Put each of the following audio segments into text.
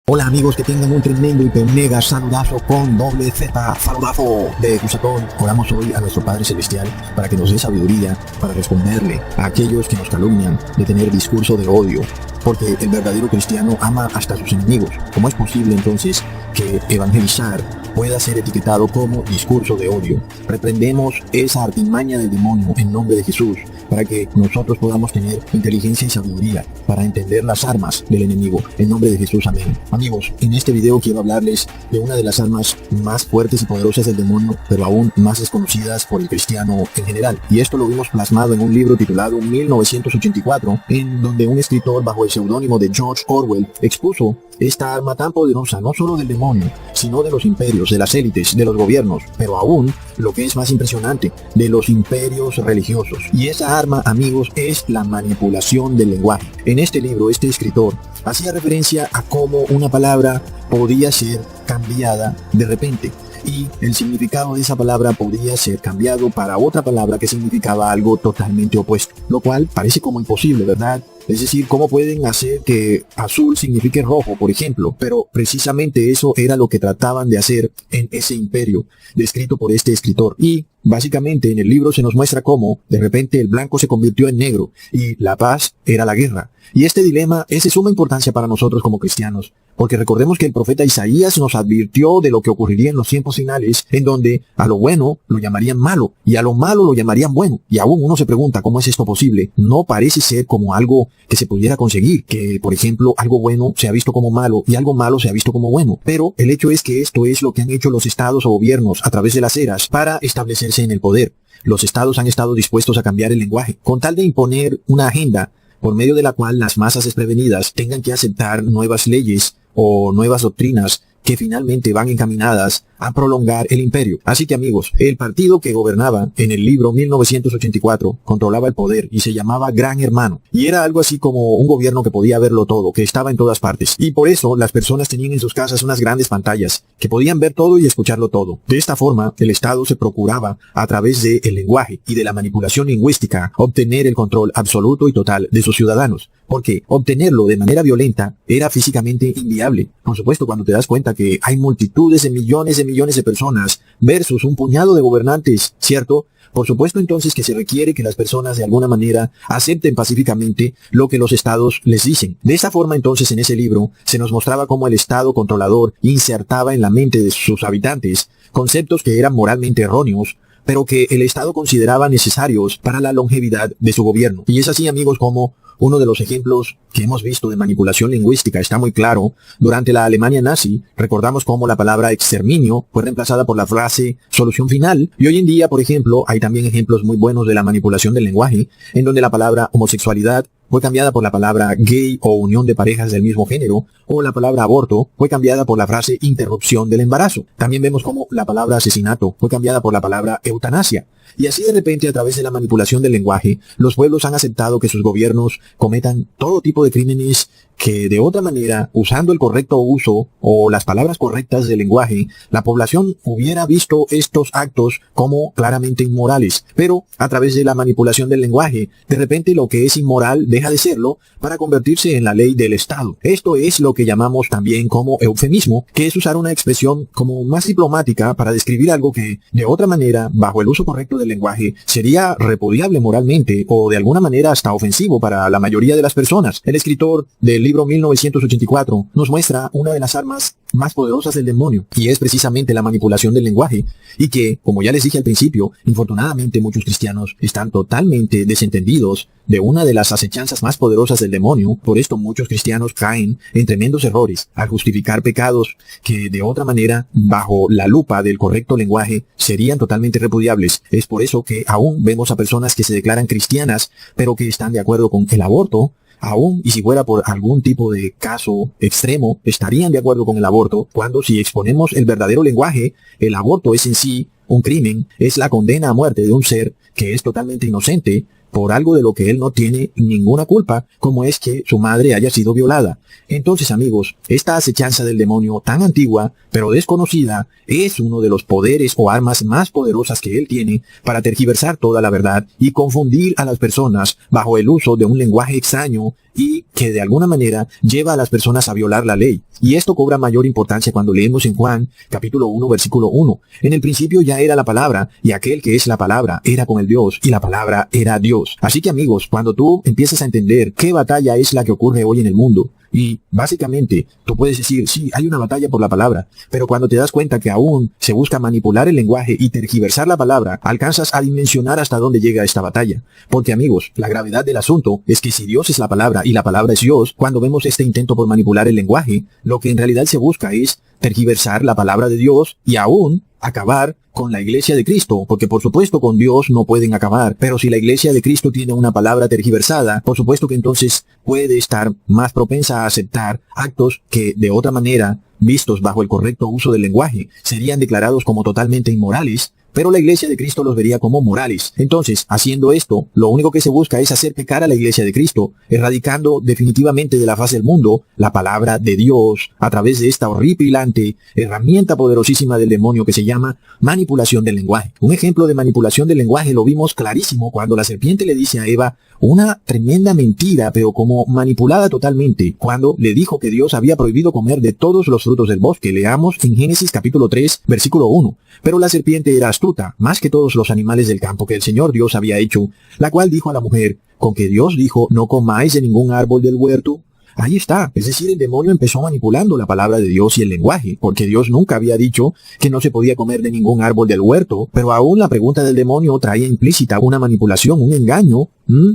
Hola amigos, que tengan un tremendo y mega saludazo con doble Z, saludazo de Cusatón. Oramos hoy a nuestro Padre Celestial para que nos dé sabiduría para responderle a aquellos que nos calumnian de tener discurso de odio, porque el verdadero cristiano ama hasta a sus enemigos. ¿Cómo es posible entonces que evangelizar pueda ser etiquetado como discurso de odio? Reprendemos esa artimaña del demonio en nombre de Jesús, para que nosotros podamos tener inteligencia y sabiduría para entender las armas del enemigo. En nombre de Jesús, amén. Amigos, en este video quiero hablarles de una de las armas más fuertes y poderosas del demonio, pero aún más desconocidas por el cristiano en general. Y esto lo vimos plasmado en un libro titulado 1984, en donde un escritor bajo el seudónimo de George Orwell expuso esta arma tan poderosa, no solo del demonio, sino de los imperios, de las élites, de los gobiernos, pero aún, lo que es más impresionante, de los imperios religiosos. Y esa arma, amigos, es la manipulación del lenguaje. En este libro, este escritor hacía referencia a cómo una palabra podía ser cambiada de repente, y el significado de esa palabra podría ser cambiado para otra palabra que significaba algo totalmente opuesto, lo cual parece como imposible, ¿verdad? Es decir, ¿cómo pueden hacer que azul signifique rojo, por ejemplo? Pero precisamente eso era lo que trataban de hacer en ese imperio, descrito por este escritor. Y básicamente en el libro se nos muestra cómo de repente el blanco se convirtió en negro y la paz era la guerra. Y este dilema es de suma importancia para nosotros como cristianos, porque recordemos que el profeta Isaías nos advirtió de lo que ocurriría en los tiempos finales, en donde a lo bueno lo llamarían malo y a lo malo lo llamarían bueno. Y aún uno se pregunta, ¿cómo es esto posible? No parece ser como algo que se pudiera conseguir, que por ejemplo algo bueno se ha visto como malo y algo malo se ha visto como bueno. Pero el hecho es que esto es lo que han hecho los estados o gobiernos a través de las eras para establecerse en el poder. Los estados han estado dispuestos a cambiar el lenguaje, con tal de imponer una agenda por medio de la cual las masas desprevenidas tengan que aceptar nuevas leyes o nuevas doctrinas que finalmente van encaminadas a prolongar el imperio. Así que amigos, el partido que gobernaba en el libro 1984 controlaba el poder y se llamaba Gran Hermano. Y era algo así como un gobierno que podía verlo todo, que estaba en todas partes. Y por eso las personas tenían en sus casas unas grandes pantallas que podían ver todo y escucharlo todo. De esta forma, el Estado se procuraba, a través del lenguaje y de la manipulación lingüística, obtener el control absoluto y total de sus ciudadanos. Porque obtenerlo de manera violenta era físicamente inviable. Por supuesto, cuando te das cuenta que hay multitudes de millones de personas versus un puñado de gobernantes, ¿cierto? Por supuesto entonces que se requiere que las personas de alguna manera acepten pacíficamente lo que los estados les dicen. De esa forma entonces en ese libro se nos mostraba cómo el estado controlador insertaba en la mente de sus habitantes conceptos que eran moralmente erróneos, pero que el estado consideraba necesarios para la longevidad de su gobierno. Y es así, amigos, como uno de los ejemplos que hemos visto de manipulación lingüística está muy claro. Durante la Alemania nazi, recordamos cómo la palabra exterminio fue reemplazada por la frase solución final. Y hoy en día, por ejemplo, hay también ejemplos muy buenos de la manipulación del lenguaje, en donde la palabra homosexualidad fue cambiada por la palabra gay o unión de parejas del mismo género, o la palabra aborto fue cambiada por la frase interrupción del embarazo. También vemos cómo la palabra asesinato fue cambiada por la palabra eutanasia. Y así de repente, a través de la manipulación del lenguaje, los pueblos han aceptado que sus gobiernos cometan todo tipo de crímenes que de otra manera, usando el correcto uso o las palabras correctas del lenguaje, la población hubiera visto estos actos como claramente inmorales. Pero a través de la manipulación del lenguaje, de repente lo que es inmoral deja de serlo para convertirse en la ley del Estado. Esto es lo que llamamos también como eufemismo, que es usar una expresión como más diplomática para describir algo que de otra manera, bajo el uso correcto del lenguaje, sería repudiable moralmente o de alguna manera hasta ofensivo para la mayoría de las personas. El escritor del libro 1984 nos muestra una de las armas más poderosas del demonio, y es precisamente la manipulación del lenguaje, y que, como ya les dije al principio, infortunadamente muchos cristianos están totalmente desentendidos de una de las acechanzas más poderosas del demonio. Por esto muchos cristianos caen en tremendos errores al justificar pecados que de otra manera, bajo la lupa del correcto lenguaje, serían totalmente repudiables. Es por eso que aún vemos a personas que se declaran cristianas, pero que están de acuerdo con el aborto. Aún, y si fuera por algún tipo de caso extremo, estarían de acuerdo con el aborto, cuando si exponemos el verdadero lenguaje, el aborto es en sí un crimen, es la condena a muerte de un ser que es totalmente inocente, por algo de lo que él no tiene ninguna culpa, como es que su madre haya sido violada. Entonces, amigos, esta acechanza del demonio tan antigua, pero desconocida, es uno de los poderes o armas más poderosas que él tiene para tergiversar toda la verdad y confundir a las personas bajo el uso de un lenguaje extraño y que de alguna manera lleva a las personas a violar la ley. Y esto cobra mayor importancia cuando leemos en Juan, capítulo 1, versículo 1. En el principio ya era la palabra, y aquel que es la palabra era con el Dios, y la palabra era Dios. Así que amigos, cuando tú empiezas a entender qué batalla es la que ocurre hoy en el mundo, y básicamente tú puedes decir, sí, hay una batalla por la palabra, pero cuando te das cuenta que aún se busca manipular el lenguaje y tergiversar la palabra, alcanzas a dimensionar hasta dónde llega esta batalla. Porque amigos, la gravedad del asunto es que si Dios es la palabra y la palabra es Dios, cuando vemos este intento por manipular el lenguaje, lo que en realidad se busca es tergiversar la palabra de Dios y aún acabar con la iglesia de Cristo, porque por supuesto con Dios no pueden acabar, pero si la iglesia de Cristo tiene una palabra tergiversada, por supuesto que entonces puede estar más propensa a aceptar actos que de otra manera, vistos bajo el correcto uso del lenguaje, serían declarados como totalmente inmorales, pero la iglesia de Cristo los vería como morales. Entonces, haciendo esto, lo único que se busca es hacer pecar a la iglesia de Cristo, erradicando definitivamente de la faz del mundo la palabra de Dios a través de esta horripilante herramienta poderosísima del demonio que se llama manipulación del lenguaje. Un ejemplo de manipulación del lenguaje lo vimos clarísimo cuando la serpiente le dice a Eva una tremenda mentira, pero como manipulada totalmente, cuando le dijo que Dios había prohibido comer de todos los frutos del bosque. Leamos en Génesis capítulo 3, versículo 1. Pero la serpiente era astuta, más que todos los animales del campo que el Señor Dios había hecho, la cual dijo a la mujer, ¿con que Dios dijo, no comáis de ningún árbol del huerto? Ahí está, es decir, el demonio empezó manipulando la palabra de Dios y el lenguaje, porque Dios nunca había dicho que no se podía comer de ningún árbol del huerto, pero aún la pregunta del demonio traía implícita una manipulación, un engaño.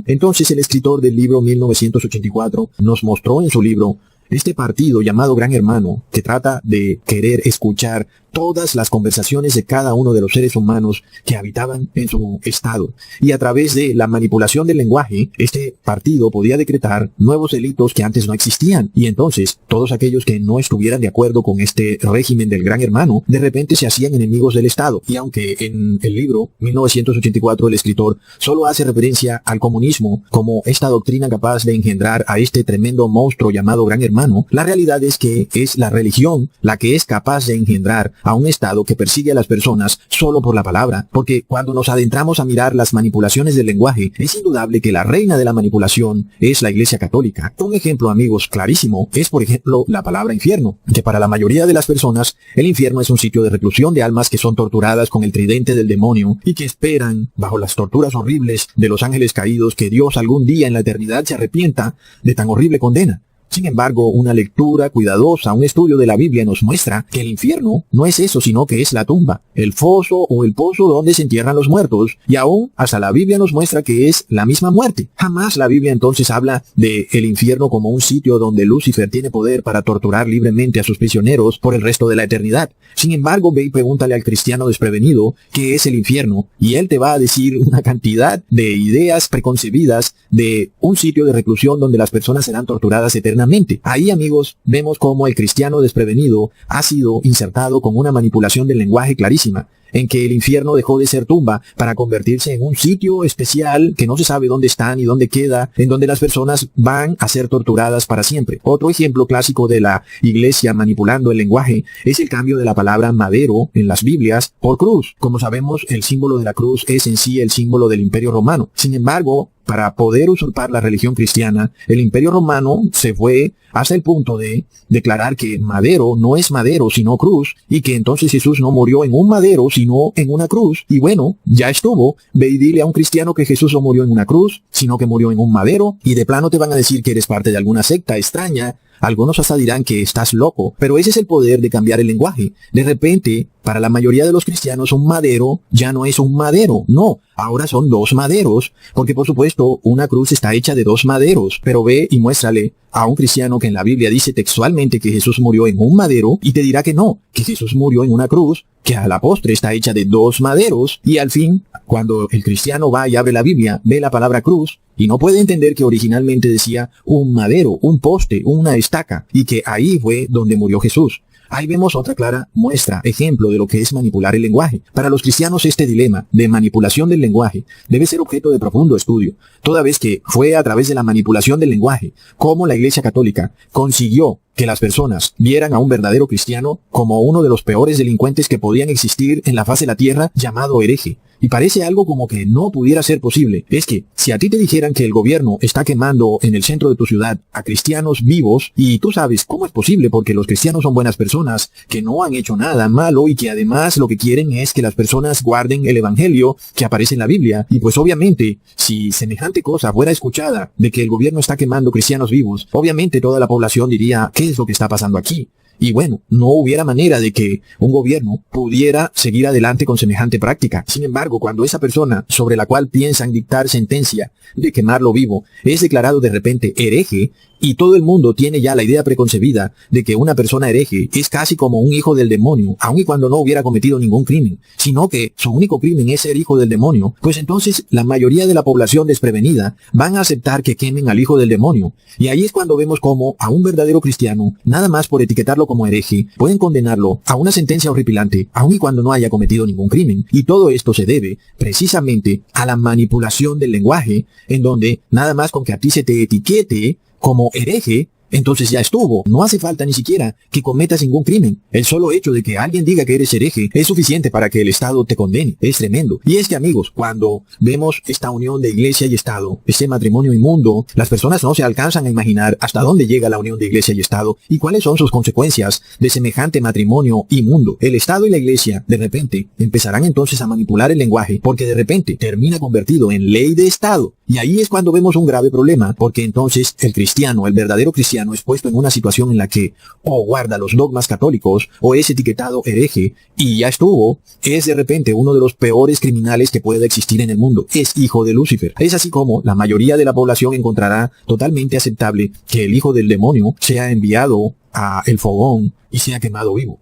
Entonces el escritor del libro 1984 nos mostró en su libro este partido llamado Gran Hermano, que trata de querer escuchar todas las conversaciones de cada uno de los seres humanos que habitaban en su estado. Y a través de la manipulación del lenguaje, este partido podía decretar nuevos delitos que antes no existían. Y entonces, todos aquellos que no estuvieran de acuerdo con este régimen del Gran Hermano, de repente se hacían enemigos del Estado. Y aunque en el libro 1984 el escritor solo hace referencia al comunismo como esta doctrina capaz de engendrar a este tremendo monstruo llamado Gran Hermano, la realidad es que es la religión la que es capaz de engendrar a un Estado que persigue a las personas solo por la palabra, porque cuando nos adentramos a mirar las manipulaciones del lenguaje, es indudable que la reina de la manipulación es la Iglesia Católica. Un ejemplo, amigos, clarísimo, es por ejemplo la palabra infierno, que para la mayoría de las personas, el infierno es un sitio de reclusión de almas que son torturadas con el tridente del demonio y que esperan, bajo las torturas horribles de los ángeles caídos, que Dios algún día en la eternidad se arrepienta de tan horrible condena. Sin embargo, una lectura cuidadosa, un estudio de la Biblia nos muestra que el infierno no es eso, sino que es la tumba, el foso o el pozo donde se entierran los muertos, y aún hasta la Biblia nos muestra que es la misma muerte. Jamás la Biblia entonces habla de el infierno como un sitio donde Lucifer tiene poder para torturar libremente a sus prisioneros por el resto de la eternidad. Sin embargo, ve y pregúntale al cristiano desprevenido qué es el infierno, y él te va a decir una cantidad de ideas preconcebidas de un sitio de reclusión donde las personas serán torturadas eternamente. Ahí, amigos, vemos cómo el cristiano desprevenido ha sido insertado con una manipulación del lenguaje clarísima, en que el infierno dejó de ser tumba para convertirse en un sitio especial que no se sabe dónde está ni dónde queda, en donde las personas van a ser torturadas para siempre. Otro ejemplo clásico de la iglesia manipulando el lenguaje es el cambio de la palabra madero en las Biblias por cruz. Como sabemos, el símbolo de la cruz es en sí el símbolo del Imperio Romano. Sin embargo, para poder usurpar la religión cristiana, el Imperio Romano se fue hasta el punto de declarar que madero no es madero sino cruz, y que entonces Jesús no murió en un madero sino en una cruz. Y bueno, ya estuvo. Ve y dile a un cristiano que Jesús no murió en una cruz, sino que murió en un madero, y de plano te van a decir que eres parte de alguna secta extraña. Algunos hasta dirán que estás loco, pero ese es el poder de cambiar el lenguaje. De repente, para la mayoría de los cristianos, un madero ya no es un madero. No, ahora son dos maderos, porque por supuesto una cruz está hecha de dos maderos. Pero ve y muéstrale a un cristiano que en la Biblia dice textualmente que Jesús murió en un madero, y te dirá que no, que Jesús murió en una cruz, que a la postre está hecha de dos maderos. Y al fin, cuando el cristiano va y abre la Biblia, ve la palabra cruz, y no puede entender que originalmente decía un madero, un poste, una estaca, y que ahí fue donde murió Jesús. Ahí vemos otra clara muestra, ejemplo de lo que es manipular el lenguaje. Para los cristianos este dilema de manipulación del lenguaje debe ser objeto de profundo estudio, toda vez que fue a través de la manipulación del lenguaje como la Iglesia Católica consiguió que las personas vieran a un verdadero cristiano como uno de los peores delincuentes que podían existir en la faz de la tierra, llamado hereje. Y parece algo como que no pudiera ser posible. Es que, si a ti te dijeran que el gobierno está quemando en el centro de tu ciudad a cristianos vivos, y tú sabes cómo es posible porque los cristianos son buenas personas, que no han hecho nada malo y que además lo que quieren es que las personas guarden el evangelio que aparece en la Biblia. Y pues obviamente, si semejante cosa fuera escuchada de que el gobierno está quemando cristianos vivos, obviamente toda la población diría, ¿qué es lo que está pasando aquí? Y bueno, no hubiera manera de que un gobierno pudiera seguir adelante con semejante práctica. Sin embargo, cuando esa persona sobre la cual piensan dictar sentencia de quemarlo vivo es declarado de repente hereje, y todo el mundo tiene ya la idea preconcebida de que una persona hereje es casi como un hijo del demonio, aun y cuando no hubiera cometido ningún crimen, sino que su único crimen es ser hijo del demonio, pues entonces la mayoría de la población desprevenida van a aceptar que quemen al hijo del demonio. Y ahí es cuando vemos cómo a un verdadero cristiano, nada más por etiquetarlo como hereje, pueden condenarlo a una sentencia horripilante, aun y cuando no haya cometido ningún crimen. Y todo esto se debe precisamente a la manipulación del lenguaje, en donde nada más con que a ti se te etiquete como hereje, entonces ya estuvo. No hace falta ni siquiera que cometas ningún crimen. El solo hecho de que alguien diga que eres hereje es suficiente para que el Estado te condene. Es tremendo. Y es que, amigos, cuando vemos esta unión de iglesia y Estado, este matrimonio inmundo, las personas no se alcanzan a imaginar hasta dónde llega la unión de iglesia y Estado y cuáles son sus consecuencias de semejante matrimonio inmundo. El Estado y la iglesia, de repente, empezarán entonces a manipular el lenguaje porque de repente termina convertido en ley de Estado. Y ahí es cuando vemos un grave problema, porque entonces el cristiano, el verdadero cristiano, es puesto en una situación en la que o guarda los dogmas católicos o es etiquetado hereje y ya estuvo, es de repente uno de los peores criminales que pueda existir en el mundo. Es hijo de Lucifer. Es así como la mayoría de la población encontrará totalmente aceptable que el hijo del demonio sea enviado a el fogón y sea quemado vivo.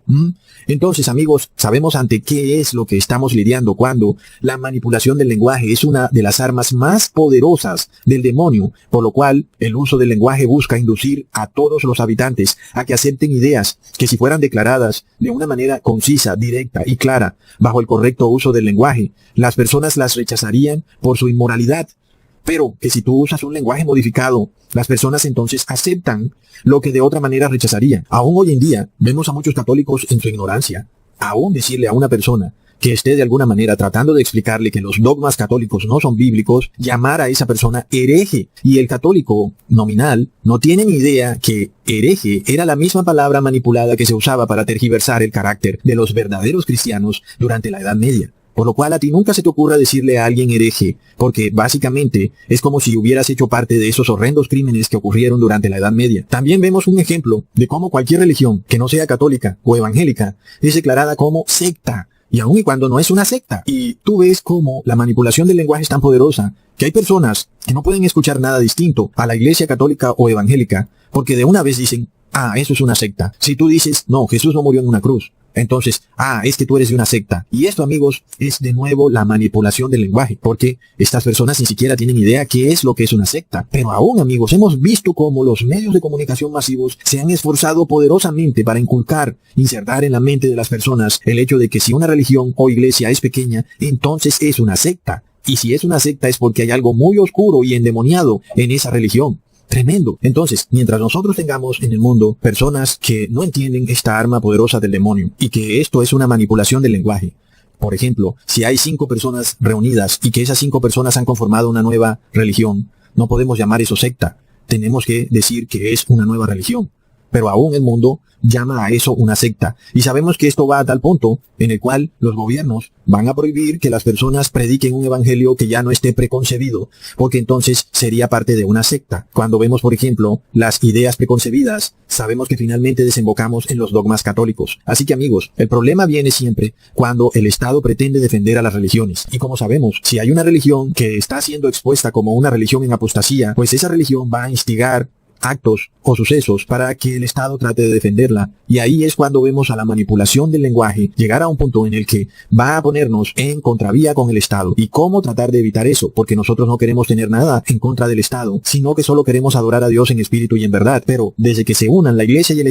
Entonces, amigos, sabemos ante qué es lo que estamos lidiando cuando la manipulación del lenguaje es una de las armas más poderosas del demonio, por lo cual el uso del lenguaje busca inducir a todos los habitantes a que acepten ideas que, si fueran declaradas de una manera concisa, directa y clara, bajo el correcto uso del lenguaje, las personas las rechazarían por su inmoralidad. Pero que si tú usas un lenguaje modificado, las personas entonces aceptan lo que de otra manera rechazarían. Aún hoy en día vemos a muchos católicos en su ignorancia. Aún decirle a una persona que esté de alguna manera tratando de explicarle que los dogmas católicos no son bíblicos, llamar a esa persona hereje. Y el católico nominal no tiene ni idea que hereje era la misma palabra manipulada que se usaba para tergiversar el carácter de los verdaderos cristianos durante la Edad Media. Por lo cual a ti nunca se te ocurra decirle a alguien hereje, porque básicamente es como si hubieras hecho parte de esos horrendos crímenes que ocurrieron durante la Edad Media. También vemos un ejemplo de cómo cualquier religión que no sea católica o evangélica es declarada como secta, y aun y cuando no es una secta. Y tú ves cómo la manipulación del lenguaje es tan poderosa que hay personas que no pueden escuchar nada distinto a la iglesia católica o evangélica, porque de una vez dicen, eso es una secta. Si tú dices, no, Jesús no murió en una cruz, entonces, es que tú eres de una secta. Y esto, amigos, es de nuevo la manipulación del lenguaje, porque estas personas ni siquiera tienen idea qué es lo que es una secta. Pero aún, amigos, hemos visto cómo los medios de comunicación masivos se han esforzado poderosamente para insertar en la mente de las personas el hecho de que si una religión o iglesia es pequeña, entonces es una secta. Y si es una secta es porque hay algo muy oscuro y endemoniado en esa religión. Tremendo. Entonces, mientras nosotros tengamos en el mundo personas que no entienden esta arma poderosa del demonio y que esto es una manipulación del lenguaje. Por ejemplo, si hay 5 personas reunidas y que esas 5 personas han conformado una nueva religión, no podemos llamar eso secta. Tenemos que decir que es una nueva religión. Pero aún el mundo llama a eso una secta. Y sabemos que esto va a tal punto en el cual los gobiernos van a prohibir que las personas prediquen un evangelio que ya no esté preconcebido, porque entonces sería parte de una secta. Cuando vemos, por ejemplo, las ideas preconcebidas, sabemos que finalmente desembocamos en los dogmas católicos. Así que, amigos, el problema viene siempre cuando el Estado pretende defender a las religiones. Y como sabemos, si hay una religión que está siendo expuesta como una religión en apostasía, pues esa religión va a instigar actos o sucesos para que el Estado trate de defenderla. Y ahí es cuando vemos a la manipulación del lenguaje llegar a un punto en el que va a ponernos en contravía con el Estado. ¿Y cómo tratar de evitar eso? Porque nosotros no queremos tener nada en contra del Estado, sino que solo queremos adorar a Dios en espíritu y en verdad. Pero desde que se unan la Iglesia y el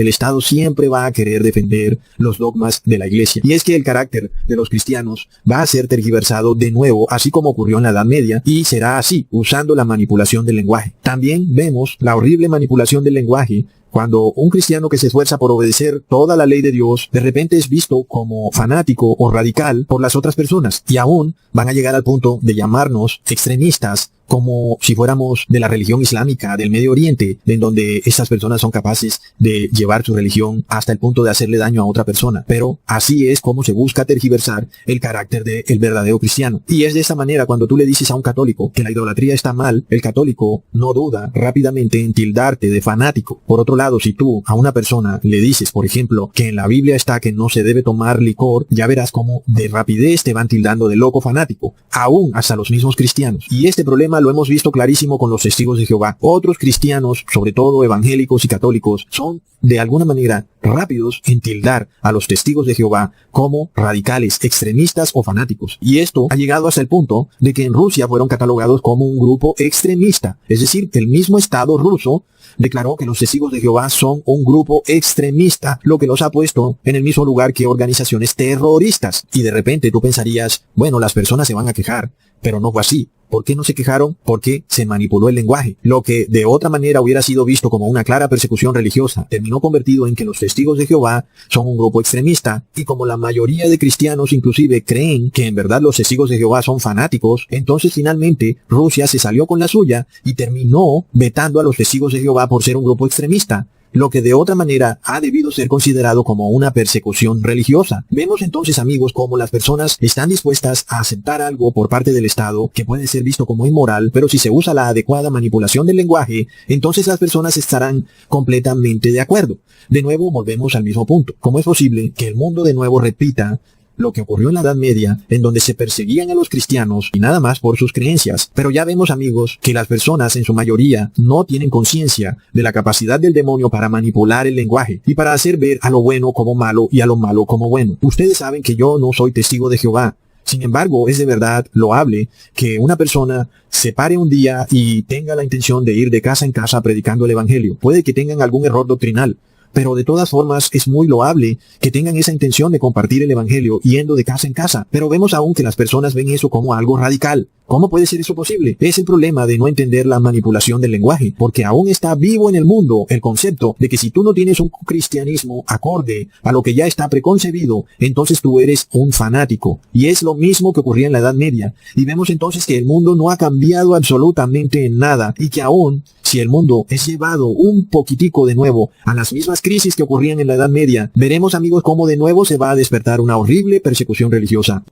Estado siempre va a querer defender los dogmas de la Iglesia. Y es que el carácter de los cristianos va a ser tergiversado de nuevo, así como ocurrió en la Edad Media, y será así, usando la manipulación del lenguaje. También vemos la horrible manipulación del lenguaje Cuando un cristiano que se esfuerza por obedecer toda la ley de Dios, de repente es visto como fanático o radical por las otras personas, y aún van a llegar al punto de llamarnos extremistas, como si fuéramos de la religión islámica del Medio Oriente, en donde estas personas son capaces de llevar su religión hasta el punto de hacerle daño a otra persona. Pero así es como se busca tergiversar el carácter del verdadero cristiano. Y es de esta manera cuando tú le dices a un católico que la idolatría está mal, el católico no duda rápidamente en tildarte de fanático. Por otro lado, si tú a una persona le dices, por ejemplo, que en la Biblia está que no se debe tomar licor, ya verás cómo de rapidez te van tildando de loco fanático, aún hasta los mismos cristianos. Y este problema lo hemos visto clarísimo con los testigos de Jehová. Otros cristianos, sobre todo evangélicos y católicos, son de alguna manera rápidos en tildar a los testigos de Jehová como radicales, extremistas o fanáticos. Y esto ha llegado hasta el punto de que en Rusia fueron catalogados como un grupo extremista. Es decir, el mismo Estado ruso declaró que los testigos de Jehová son un grupo extremista, lo que los ha puesto en el mismo lugar que organizaciones terroristas. Y de repente tú pensarías, bueno, las personas se van a quejar, pero no fue así. ¿Por qué no se quejaron? Porque se manipuló el lenguaje. Lo que de otra manera hubiera sido visto como una clara persecución religiosa, terminó convertido en que los testigos de Jehová son un grupo extremista, y como la mayoría de cristianos inclusive creen que en verdad los testigos de Jehová son fanáticos, entonces finalmente Rusia se salió con la suya y terminó vetando a los testigos de Jehová por ser un grupo extremista, lo que de otra manera ha debido ser considerado como una persecución religiosa. Vemos entonces, amigos, cómo las personas están dispuestas a aceptar algo por parte del Estado que puede ser visto como inmoral, pero si se usa la adecuada manipulación del lenguaje, entonces las personas estarán completamente de acuerdo. De nuevo, volvemos al mismo punto. ¿Cómo es posible que el mundo de nuevo repita lo que ocurrió en la Edad Media, en donde se perseguían a los cristianos y nada más por sus creencias? Pero ya vemos, amigos, que las personas en su mayoría no tienen conciencia de la capacidad del demonio para manipular el lenguaje y para hacer ver a lo bueno como malo y a lo malo como bueno. Ustedes saben que yo no soy testigo de Jehová. Sin embargo, es de verdad loable que una persona se pare un día y tenga la intención de ir de casa en casa predicando el evangelio. Puede que tengan algún error doctrinal, pero de todas formas es muy loable que tengan esa intención de compartir el evangelio yendo de casa en casa. Pero vemos aún que las personas ven eso como algo radical. ¿Cómo puede ser eso posible? Es el problema de no entender la manipulación del lenguaje, porque aún está vivo en el mundo el concepto de que si tú no tienes un cristianismo acorde a lo que ya está preconcebido, entonces tú eres un fanático. Y es lo mismo que ocurría en la Edad Media. Y vemos entonces que el mundo no ha cambiado absolutamente en nada, y que aún si el mundo es llevado un poquitico de nuevo a las mismas crisis que ocurrían en la Edad Media, veremos, amigos, cómo de nuevo se va a despertar una horrible persecución religiosa.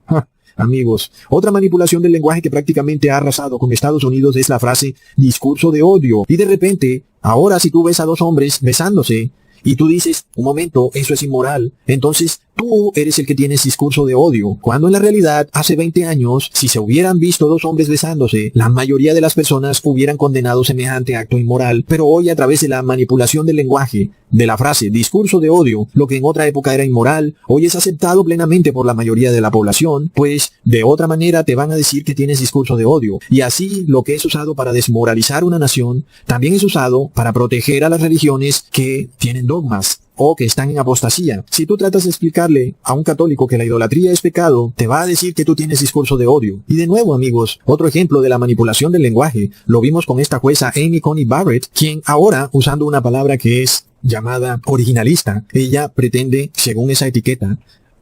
Amigos, otra manipulación del lenguaje que prácticamente ha arrasado con Estados Unidos es la frase discurso de odio. Y de repente, ahora si tú ves a dos hombres besándose y tú dices, un momento, eso es inmoral, entonces tú eres el que tienes discurso de odio, cuando en la realidad, hace 20 años, si se hubieran visto dos hombres besándose, la mayoría de las personas hubieran condenado semejante acto inmoral, pero hoy a través de la manipulación del lenguaje, de la frase discurso de odio, lo que en otra época era inmoral, hoy es aceptado plenamente por la mayoría de la población, pues de otra manera te van a decir que tienes discurso de odio, y así lo que es usado para desmoralizar una nación, también es usado para proteger a las religiones que tienen dogmas o que están en apostasía. Si tú tratas de explicarle a un católico que la idolatría es pecado, te va a decir que tú tienes discurso de odio. Y de nuevo, amigos, otro ejemplo de la manipulación del lenguaje, lo vimos con esta jueza Amy Coney Barrett, quien ahora, usando una palabra que es llamada originalista, ella pretende, según esa etiqueta,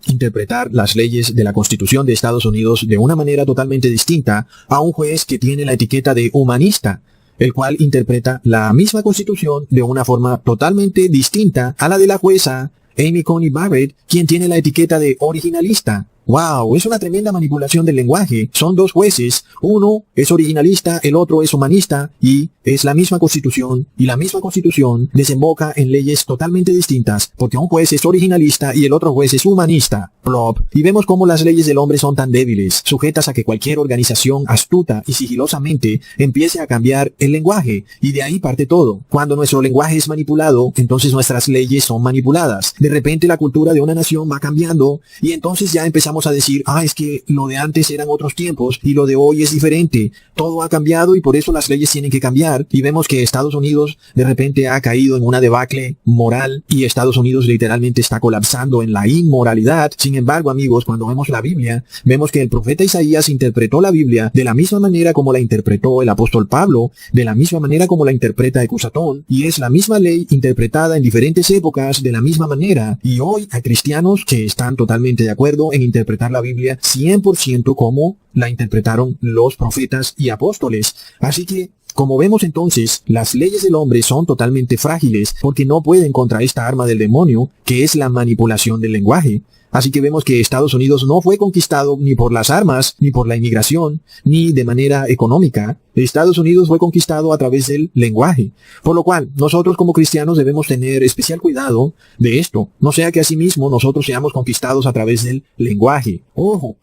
interpretar las leyes de la Constitución de Estados Unidos de una manera totalmente distinta a un juez que tiene la etiqueta de humanista, el cual interpreta la misma Constitución de una forma totalmente distinta a la de la jueza Amy Coney Barrett, quien tiene la etiqueta de originalista. ¡Wow! Es una tremenda manipulación del lenguaje. Son dos jueces. Uno es originalista, el otro es humanista, y es la misma Constitución. Y la misma Constitución desemboca en leyes totalmente distintas, porque un juez es originalista y el otro juez es humanista. Plop. Y vemos cómo las leyes del hombre son tan débiles, sujetas a que cualquier organización astuta y sigilosamente empiece a cambiar el lenguaje. Y de ahí parte todo. Cuando nuestro lenguaje es manipulado, entonces nuestras leyes son manipuladas. De repente la cultura de una nación va cambiando, y entonces ya empezamos vamos a decir, es que lo de antes eran otros tiempos y lo de hoy es diferente. Todo ha cambiado y por eso las leyes tienen que cambiar. Y vemos que Estados Unidos de repente ha caído en una debacle moral y Estados Unidos literalmente está colapsando en la inmoralidad. Sin embargo, amigos, cuando vemos la Biblia, vemos que el profeta Isaías interpretó la Biblia de la misma manera como la interpretó el apóstol Pablo, de la misma manera como la interpreta Ecusatón, y es la misma ley interpretada en diferentes épocas de la misma manera. Y hoy hay cristianos que están totalmente de acuerdo en interpretar la Biblia 100% como la interpretaron los profetas y apóstoles. Así que, como vemos entonces, las leyes del hombre son totalmente frágiles porque no pueden contra esta arma del demonio, que es la manipulación del lenguaje. Así que vemos que Estados Unidos no fue conquistado ni por las armas, ni por la inmigración, ni de manera económica. Estados Unidos fue conquistado a través del lenguaje. Por lo cual, nosotros como cristianos debemos tener especial cuidado de esto. No sea que asimismo nosotros seamos conquistados a través del lenguaje. Ojo,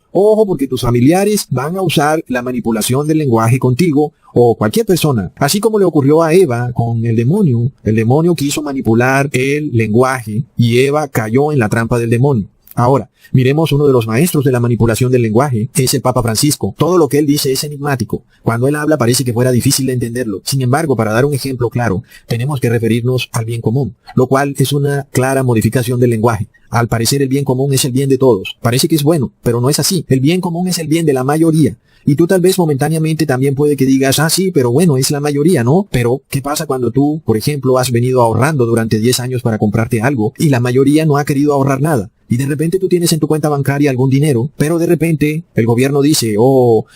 porque tus familiares van a usar la manipulación del lenguaje contigo o cualquier persona. Así como le ocurrió a Eva con el demonio. El demonio quiso manipular el lenguaje y Eva cayó en la trampa del demonio. Ahora, miremos uno de los maestros de la manipulación del lenguaje, es el Papa Francisco. Todo lo que él dice es enigmático. Cuando él habla parece que fuera difícil de entenderlo. Sin embargo, para dar un ejemplo claro, tenemos que referirnos al bien común, lo cual es una clara modificación del lenguaje. Al parecer el bien común es el bien de todos. Parece que es bueno, pero no es así. El bien común es el bien de la mayoría. Y tú tal vez momentáneamente también puede que digas, sí, pero bueno, es la mayoría, ¿no? Pero, ¿qué pasa cuando tú, por ejemplo, has venido ahorrando durante 10 años para comprarte algo y la mayoría no ha querido ahorrar nada? Y de repente tú tienes en tu cuenta bancaria algún dinero, pero de repente el gobierno dice,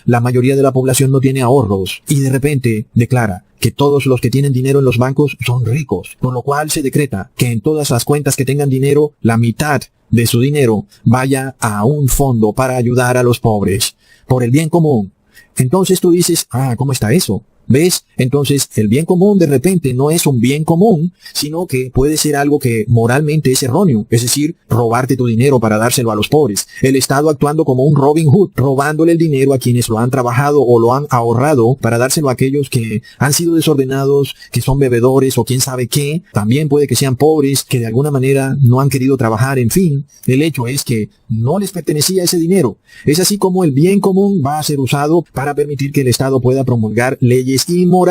la mayoría de la población no tiene ahorros. Y de repente declara que todos los que tienen dinero en los bancos son ricos. Por lo cual se decreta que en todas las cuentas que tengan dinero, la mitad de su dinero vaya a un fondo para ayudar a los pobres. Por el bien común. Entonces tú dices, ¿cómo está eso? ¿Ves? Entonces, el bien común de repente no es un bien común, sino que puede ser algo que moralmente es erróneo, es decir, robarte tu dinero para dárselo a los pobres. El Estado actuando como un Robin Hood, robándole el dinero a quienes lo han trabajado o lo han ahorrado para dárselo a aquellos que han sido desordenados, que son bebedores o quién sabe qué. También puede que sean pobres, que de alguna manera no han querido trabajar, en fin. El hecho es que no les pertenecía ese dinero. Es así como el bien común va a ser usado para permitir que el Estado pueda promulgar leyes inmorales.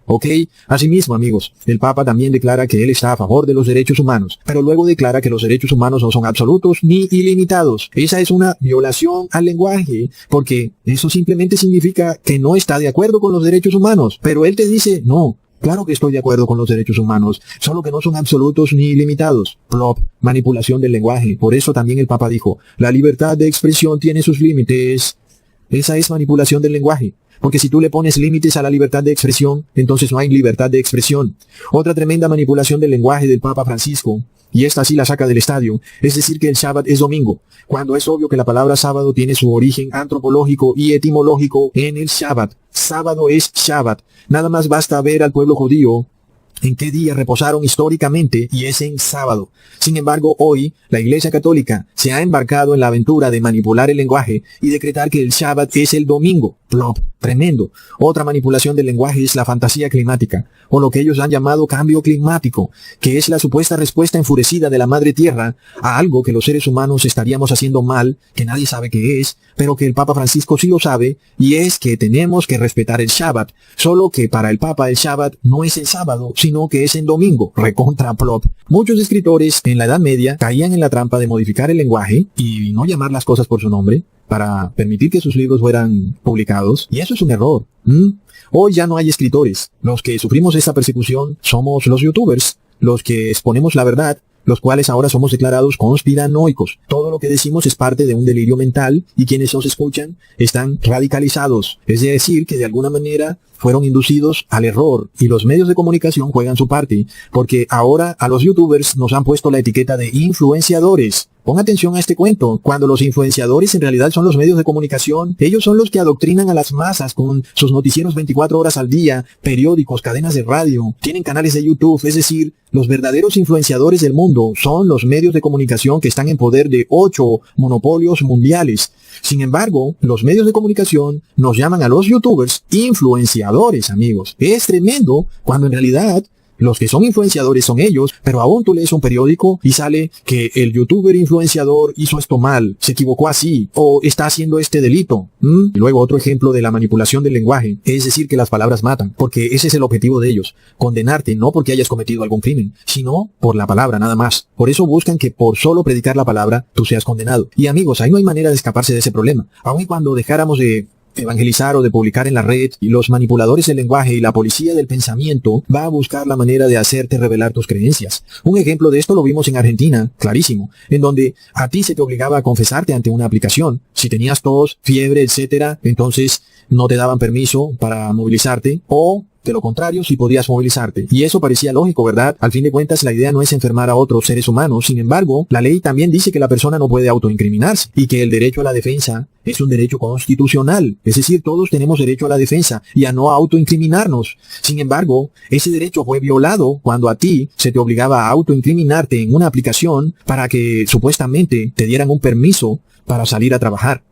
¿Ok? Asimismo, amigos, el Papa también declara que él está a favor de los derechos humanos, pero luego declara que los derechos humanos no son absolutos ni ilimitados. Esa es una violación al lenguaje, porque eso simplemente significa que no está de acuerdo con los derechos humanos. Pero él te dice, no, claro que estoy de acuerdo con los derechos humanos, solo que no son absolutos ni ilimitados. Plop, manipulación del lenguaje. Por eso también el Papa dijo, la libertad de expresión tiene sus límites. Esa es manipulación del lenguaje. Porque si tú le pones límites a la libertad de expresión, entonces no hay libertad de expresión. Otra tremenda manipulación del lenguaje del Papa Francisco, y esta sí la saca del estadio, es decir que el Shabbat es domingo, cuando es obvio que la palabra sábado tiene su origen antropológico y etimológico en el Shabbat. Sábado es Shabbat. Nada más basta ver al pueblo judío en qué día reposaron históricamente y es en sábado. Sin embargo, hoy la Iglesia Católica se ha embarcado en la aventura de manipular el lenguaje y decretar que el Shabbat es el domingo. Plop, tremendo. Otra manipulación del lenguaje es la fantasía climática, o lo que ellos han llamado cambio climático, que es la supuesta respuesta enfurecida de la Madre Tierra a algo que los seres humanos estaríamos haciendo mal, que nadie sabe qué es, pero que el Papa Francisco sí lo sabe, y es que tenemos que respetar el Shabbat, solo que para el Papa el Shabbat no es en sábado, sino que es en domingo. Recontra plop. Muchos escritores en la Edad Media caían en la trampa de modificar el lenguaje y no llamar las cosas por su nombre, para permitir que sus libros fueran publicados, y eso es un error. Hoy ya no hay escritores. Los que sufrimos esta persecución somos los youtubers, los que exponemos la verdad, los cuales ahora somos declarados conspiranoicos. Todo lo que decimos es parte de un delirio mental y quienes nos escuchan están radicalizados, es decir, que de alguna manera fueron inducidos al error y los medios de comunicación juegan su parte, porque ahora a los youtubers nos han puesto la etiqueta de influenciadores. Pon atención a este cuento. Cuando los influenciadores en realidad son los medios de comunicación, ellos son los que adoctrinan a las masas con sus noticieros 24 horas al día, periódicos, cadenas de radio, tienen canales de YouTube, es decir, los verdaderos influenciadores del mundo son los medios de comunicación que están en poder de 8 monopolios mundiales. Sin embargo, los medios de comunicación nos llaman a los youtubers influenciadores, amigos. Es tremendo cuando en realidad Los que son influenciadores son ellos, pero aún tú lees un periódico y sale que el youtuber influenciador hizo esto mal, se equivocó así, o está haciendo este delito. Y luego otro ejemplo de la manipulación del lenguaje, es decir que las palabras matan, porque ese es el objetivo de ellos, condenarte no porque hayas cometido algún crimen, sino por la palabra nada más. Por eso buscan que por solo predicar la palabra tú seas condenado. Y amigos, ahí no hay manera de escaparse de ese problema. Aun y cuando dejáramos de evangelizar o de publicar en la red, y los manipuladores del lenguaje y la policía del pensamiento va a buscar la manera de hacerte revelar tus creencias. Un ejemplo de esto lo vimos en Argentina, clarísimo, en donde a ti se te obligaba a confesarte ante una aplicación. Si tenías tos, fiebre, etcétera, entonces no te daban permiso para movilizarte, o de lo contrario, si podías movilizarte. Y eso parecía lógico, ¿verdad? Al fin de cuentas, la idea no es enfermar a otros seres humanos. Sin embargo, la ley también dice que la persona no puede autoincriminarse y que el derecho a la defensa es un derecho constitucional. Es decir, todos tenemos derecho a la defensa y a no autoincriminarnos. Sin embargo, ese derecho fue violado cuando a ti se te obligaba a autoincriminarte en una aplicación para que supuestamente te dieran un permiso para salir a trabajar.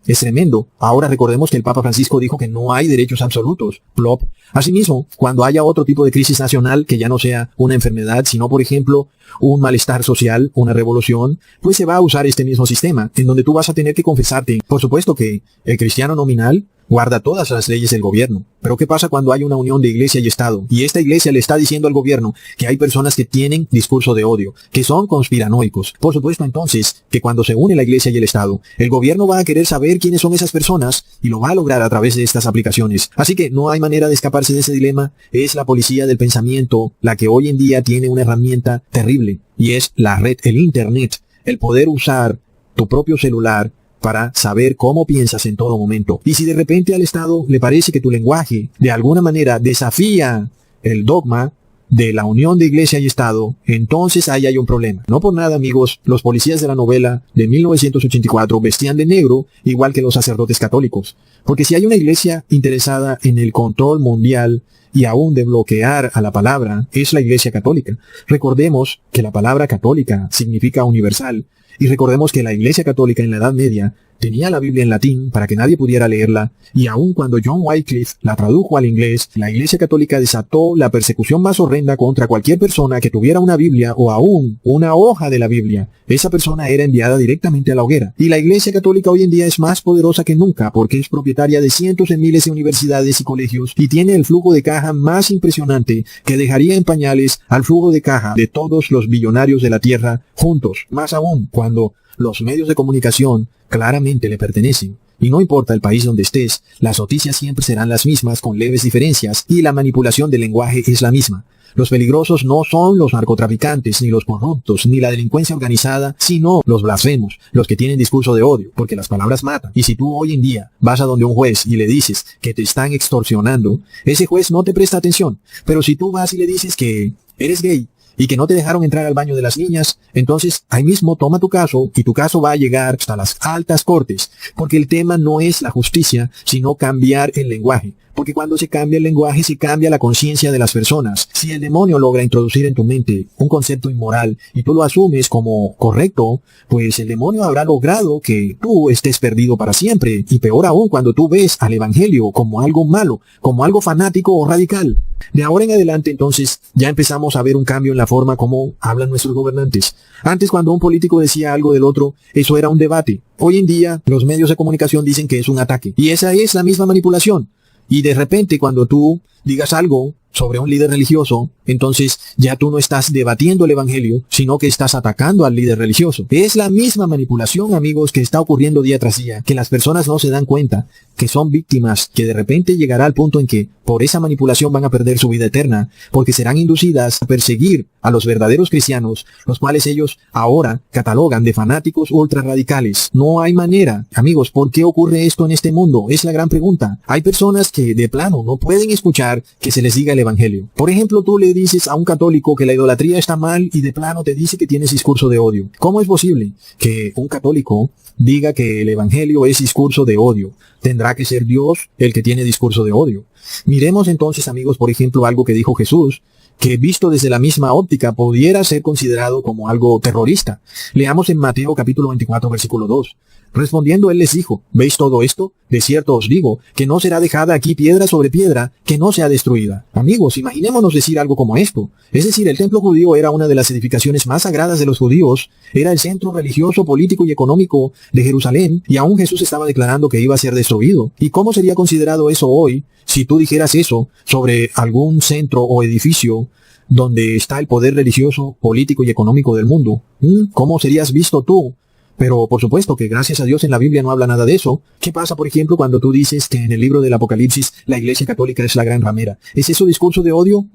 Es tremendo. Ahora recordemos que el Papa Francisco dijo que no hay derechos absolutos. Plop. Asimismo, cuando haya otro tipo de crisis nacional que ya no sea una enfermedad, sino por ejemplo un malestar social, una revolución, pues se va a usar este mismo sistema, en donde tú vas a tener que confesarte. Por supuesto que el cristiano nominal guarda todas las leyes del gobierno. Pero ¿qué pasa cuando hay una unión de iglesia y Estado? Y esta iglesia le está diciendo al gobierno que hay personas que tienen discurso de odio, que son conspiranoicos. Por supuesto entonces que cuando se une la iglesia y el Estado, el gobierno va a querer saber quiénes son esas personas y lo va a lograr a través de estas aplicaciones. Así que no hay manera de escaparse de ese dilema. Es la policía del pensamiento la que hoy en día tiene una herramienta terrible, y es la red, el internet, el poder usar tu propio celular para saber cómo piensas en todo momento. Y si de repente al Estado le parece que tu lenguaje de alguna manera desafía el dogma de la unión de iglesia y Estado, entonces ahí hay un problema. No por nada, amigos, los policías de la novela de 1984 vestían de negro igual que los sacerdotes católicos. Porque si hay una iglesia interesada en el control mundial y aún de bloquear a la palabra, es la iglesia católica. Recordemos que la palabra católica significa universal. Y recordemos que la Iglesia Católica en la Edad Media tenía la Biblia en latín para que nadie pudiera leerla, y aun cuando John Wycliffe la tradujo al inglés, la Iglesia Católica desató la persecución más horrenda contra cualquier persona que tuviera una Biblia o aún una hoja de la Biblia. Esa persona era enviada directamente a la hoguera. Y la Iglesia Católica hoy en día es más poderosa que nunca porque es propietaria de cientos de miles de universidades y colegios y tiene el flujo de caja más impresionante que dejaría en pañales al flujo de caja de todos los billonarios de la tierra juntos. Más aún, cuando los medios de comunicación claramente le pertenecen. Y no importa el país donde estés, las noticias siempre serán las mismas con leves diferencias y la manipulación del lenguaje es la misma. Los peligrosos no son los narcotraficantes, ni los corruptos, ni la delincuencia organizada, sino los blasfemos, los que tienen discurso de odio, porque las palabras matan. Y si tú hoy en día vas a donde un juez y le dices que te están extorsionando, ese juez no te presta atención. Pero si tú vas y le dices que eres gay, y que no te dejaron entrar al baño de las niñas, entonces ahí mismo toma tu caso y tu caso va a llegar hasta las altas cortes, porque el tema no es la justicia, sino cambiar el lenguaje. Porque cuando se cambia el lenguaje, se cambia la conciencia de las personas. Si el demonio logra introducir en tu mente un concepto inmoral y tú lo asumes como correcto, pues el demonio habrá logrado que tú estés perdido para siempre. Y peor aún cuando tú ves al evangelio como algo malo, como algo fanático o radical. De ahora en adelante, entonces, ya empezamos a ver un cambio en la forma como hablan nuestros gobernantes. Antes, cuando un político decía algo del otro, eso era un debate. Hoy en día, los medios de comunicación dicen que es un ataque. Y esa es la misma manipulación. Y de repente cuando tú digas algo sobre un líder religioso, entonces ya tú no estás debatiendo el evangelio, sino que estás atacando al líder religioso. Es la misma manipulación, amigos, que está ocurriendo día tras día, que las personas no se dan cuenta que son víctimas, que de repente llegará al punto en que por esa manipulación van a perder su vida eterna, porque serán inducidas a perseguir a los verdaderos cristianos, los cuales ellos ahora catalogan de fanáticos ultra radicales. No hay manera. Amigos, ¿por qué ocurre esto en este mundo? Es la gran pregunta. Hay personas que de plano no pueden escuchar que se les diga el evangelio. Por ejemplo, tú le dices a un católico que la idolatría está mal y de plano te dice que tienes discurso de odio. ¿Cómo es posible que un católico diga que el evangelio es discurso de odio? Tendrá que ser Dios el que tiene discurso de odio. Miremos entonces, amigos, por ejemplo, algo que dijo Jesús, que visto desde la misma óptica pudiera ser considerado como algo terrorista. Leamos en Mateo capítulo 24, versículo 2. Respondiendo él les dijo, ¿veis todo esto? De cierto os digo, que no será dejada aquí piedra sobre piedra, que no sea destruida. Amigos, imaginémonos decir algo como esto. Es decir, el templo judío era una de las edificaciones más sagradas de los judíos, era el centro religioso, político y económico de Jerusalén, y aún Jesús estaba declarando que iba a ser destruido. ¿Y cómo sería considerado eso hoy, si tú dijeras eso sobre algún centro o edificio donde está el poder religioso, político y económico del mundo? ¿Cómo serías visto tú? Pero por supuesto que gracias a Dios en la Biblia no habla nada de eso. ¿Qué pasa, por ejemplo, cuando tú dices que en el libro del Apocalipsis la Iglesia Católica es la gran ramera? ¿Es eso discurso de odio?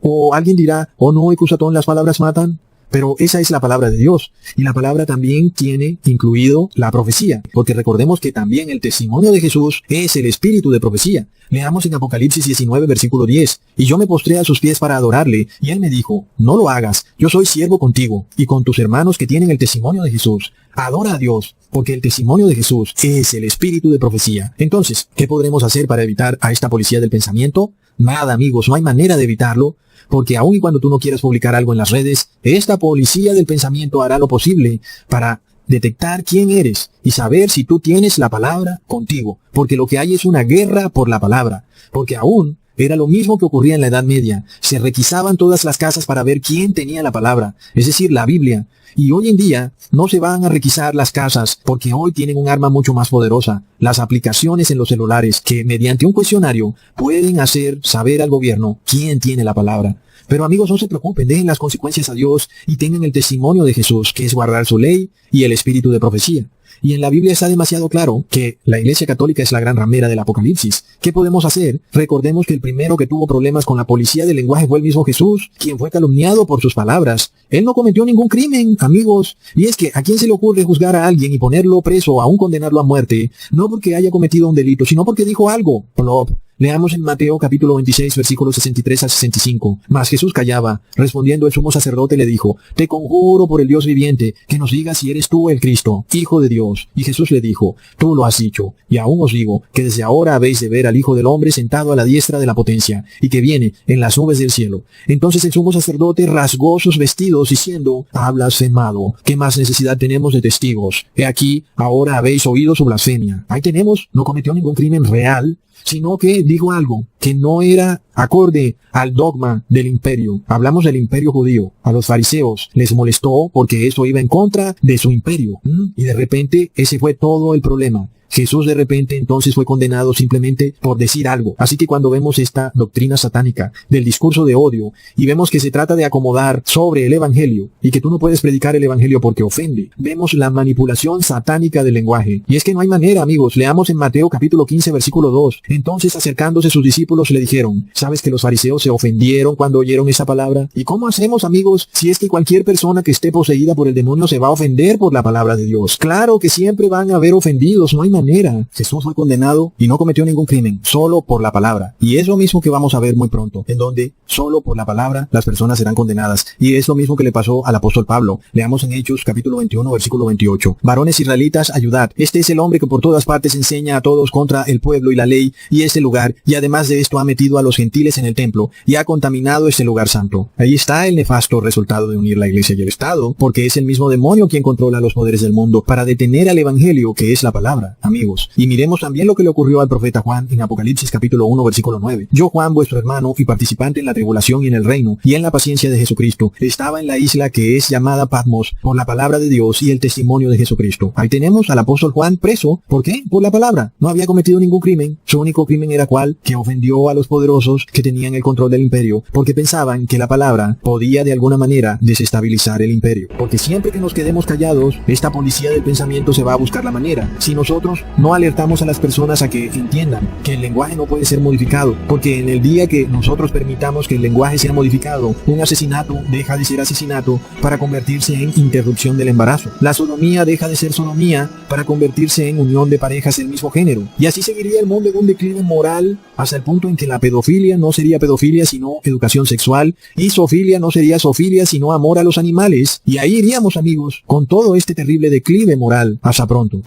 O alguien dirá, oh no, Ecusatón, las palabras matan. Pero esa es la palabra de Dios. Y la palabra también tiene incluido la profecía. Porque recordemos que también el testimonio de Jesús es el espíritu de profecía. Leamos en Apocalipsis 19, versículo 10. Y yo me postré a sus pies para adorarle. Y él me dijo, no lo hagas. Yo soy siervo contigo y con tus hermanos que tienen el testimonio de Jesús. Adora a Dios, porque el testimonio de Jesús es el espíritu de profecía. Entonces, ¿qué podremos hacer para evitar a esta policía del pensamiento? Nada, amigos, no hay manera de evitarlo. Porque aun y cuando tú no quieras publicar algo en las redes, esta policía del pensamiento hará lo posible para detectar quién eres y saber si tú tienes la palabra contigo. Porque lo que hay es una guerra por la palabra. Porque aún era lo mismo que ocurría en la Edad Media. Se requisaban todas las casas para ver quién tenía la palabra, es decir, la Biblia. Y hoy en día no se van a requisar las casas porque hoy tienen un arma mucho más poderosa. Las aplicaciones en los celulares que mediante un cuestionario pueden hacer saber al gobierno quién tiene la palabra. Pero amigos, no se preocupen, dejen las consecuencias a Dios y tengan el testimonio de Jesús, que es guardar su ley y el espíritu de profecía. Y en la Biblia está demasiado claro que la Iglesia Católica es la gran ramera del Apocalipsis. ¿Qué podemos hacer? Recordemos que el primero que tuvo problemas con la policía del lenguaje fue el mismo Jesús, quien fue calumniado por sus palabras. Él no cometió ningún crimen, amigos. Y es que, ¿a quién se le ocurre juzgar a alguien y ponerlo preso o aún condenarlo a muerte? No porque haya cometido un delito, sino porque dijo algo. Plop. Leamos en Mateo capítulo 26, versículos 63 al 65. Mas Jesús callaba. Respondiendo el sumo sacerdote le dijo, te conjuro por el Dios viviente, que nos digas si eres tú el Cristo, Hijo de Dios. Y Jesús le dijo, tú lo has dicho. Y aún os digo, que desde ahora habéis de ver al Hijo del Hombre sentado a la diestra de la potencia, y que viene en las nubes del cielo. Entonces el sumo sacerdote rasgó sus vestidos, diciendo, ha blasfemado. ¿Qué más necesidad tenemos de testigos? He aquí, ahora habéis oído su blasfemia. Ahí tenemos, no cometió ningún crimen real, sino que dijo algo que no era acorde al dogma del imperio. Hablamos del imperio judío. A los fariseos les molestó porque eso iba en contra de su imperio. Y de repente ese fue todo el problema. Jesús de repente entonces fue condenado simplemente por decir algo. Así que cuando vemos esta doctrina satánica del discurso de odio y vemos que se trata de acomodar sobre el evangelio y que tú no puedes predicar el evangelio porque ofende, vemos la manipulación satánica del lenguaje. Y es que no hay manera, amigos. Leamos en Mateo capítulo 15 versículo 2. Entonces acercándose sus discípulos le dijeron, ¿sabes que los fariseos se ofendieron cuando oyeron esa palabra? ¿Y cómo hacemos, amigos, si es que cualquier persona que esté poseída por el demonio se va a ofender por la palabra de Dios? Claro que siempre van a haber ofendidos, no hay manera. Jesús fue condenado y no cometió ningún crimen, solo por la palabra. Y es lo mismo que vamos a ver muy pronto, en donde solo por la palabra las personas serán condenadas. Y es lo mismo que le pasó al apóstol Pablo. Leamos en Hechos capítulo 21, versículo 28. Varones israelitas, ayudad. Este es el hombre que por todas partes enseña a todos contra el pueblo y la ley y este lugar, y además de esto ha metido a los gentiles en el templo y ha contaminado este lugar santo. Ahí está el nefasto resultado de unir la iglesia y el Estado, porque es el mismo demonio quien controla los poderes del mundo para detener al evangelio, que es la palabra. Amigos, y miremos también lo que le ocurrió al profeta Juan en Apocalipsis capítulo 1 versículo 9. Yo, Juan, vuestro hermano y participante en la tribulación y en el reino y en la paciencia de Jesucristo, estaba en la isla que es llamada Patmos por la palabra de Dios y el testimonio de Jesucristo. Ahí tenemos al apóstol Juan preso. ¿Por qué? Por la palabra. No había cometido ningún crimen. Su único crimen era ¿cuál? Que ofendió a los poderosos que tenían el control del imperio, porque pensaban que la palabra podía de alguna manera desestabilizar el imperio. Porque siempre que nos quedemos callados, esta policía del pensamiento se va a buscar la manera. Si nosotros no alertamos a las personas a que entiendan que el lenguaje no puede ser modificado, porque en el día que nosotros permitamos que el lenguaje sea modificado, un asesinato deja de ser asesinato para convertirse en interrupción del embarazo. La sodomía deja de ser sodomía para convertirse en unión de parejas del mismo género. Y así seguiría el mundo en un declive moral hasta el punto en que la pedofilia no sería pedofilia sino educación sexual, y zoofilia no sería zoofilia sino amor a los animales. Y ahí iríamos, amigos, con todo este terrible declive moral. Hasta pronto.